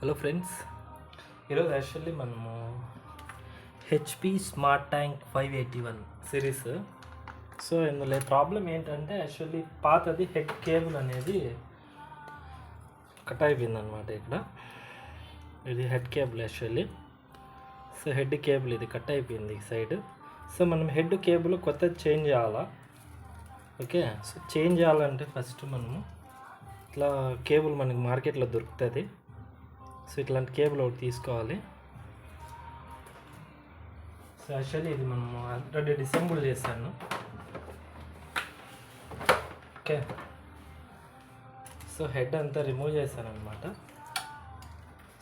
Hello friends, ఈరోజు actually మనము HP smart tank 581 series. So ఇందులో ప్రాబ్లం ఏంటంటే యాక్చువల్లీ పాతది హెడ్ కేబుల్ అనేది కట్ అయిపోయింది అనమాట. ఇక్కడ ఇది head cable actually. So head cable ఇది కట్ అయిపోయింది ఈ సైడ్. సో మనం హెడ్ కేబుల్ కొత్తది చేంజ్ చేయాలా. ఓకే, సో చేంజ్ చేయాలంటే ఫస్ట్ మనము ఇట్లా కేబుల్ మనకి మార్కెట్లో దొరుకుతుంది. సో ఇట్లాంటి కేబుల్ ఒకటి తీసుకోవాలి. సో యాక్చువల్లీ ఇది మనము ఆల్రెడీ డిసెంబుల్ చేశాను. ఓకే, సో హెడ్ అంతా రిమూవ్ చేశాను అనమాట.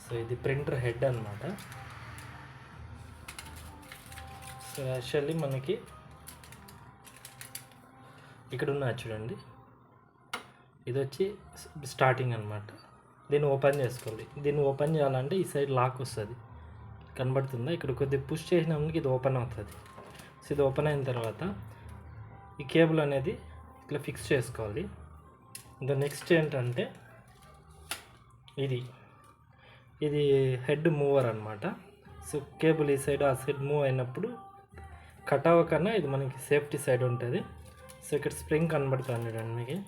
సో ఇది ప్రింటర్ హెడ్ అనమాట. సో యాక్చువల్లీ మనకి ఇక్కడ ఉన్నాయి చూడండి, ఇది వచ్చి స్టార్టింగ్ అనమాట. దీన్ని ఓపెన్ చేసుకోవాలి. దీన్ని ఓపెన్ చేయాలంటే ఈ సైడ్ లాక్ వస్తుంది, కనబడుతుందా? ఇక్కడ కొద్దిగా పుష్ చేసినందుకు ఇది ఓపెన్ అవుతుంది. సో ఇది ఓపెన్ అయిన తర్వాత ఈ కేబుల్ అనేది ఇట్లా ఫిక్స్ చేసుకోవాలి. ఇంకా నెక్స్ట్ ఏంటంటే ఇది హెడ్ మూవర్ అనమాట. సో కేబుల్ ఈ సైడ్ ఆ సైడ్ మూవ్ అయినప్పుడు కట్ అవ్వకన్నా ఇది మనకి సేఫ్టీ సైడ్ ఉంటుంది. సో ఇక్కడ స్ప్రింగ్ కనబడుతుంది చూడండి మీకు.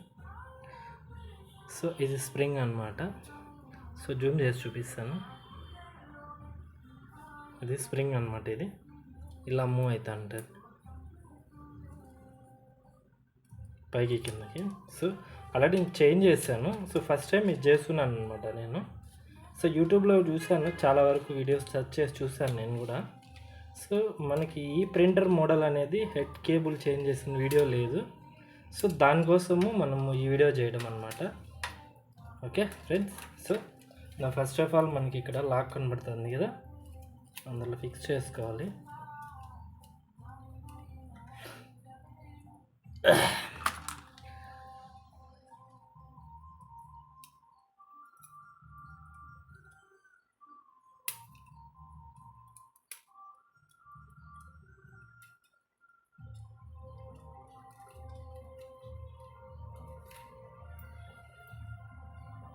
సో ఇది స్ప్రింగ్ అనమాట. సో జూమ్ చేసి చూపిస్తాను. ఇది స్ప్రింగ్ అనమాట. ఇది ఇలా మూవ్ అవుతా ఉంటుంది పైకి కిందకి. సో ఆల్రెడీ నేను చేంజ్ చేశాను. సో ఫస్ట్ టైం ఇది చేస్తున్నాను అనమాట నేను. సో యూట్యూబ్లో చూశాను, చాలా వరకు వీడియోస్ సెర్చ్ చేసి చూశాను నేను కూడా. సో మనకి ఈ ప్రింటర్ మోడల్ అనేది హెడ్ కేబుల్ చేంజ్ చేసిన వీడియో లేదు. సో దానికోసము మనము ఈ వీడియో చేయడం అనమాట. ఓకే ఫ్రెండ్స్, సో నా ఫస్ట్ ఆఫ్ ఆల్ మనకి ఇక్కడ లాక్ కనబడుతుంది కదా, అందులో ఫిక్స్ చేసుకోవాలి.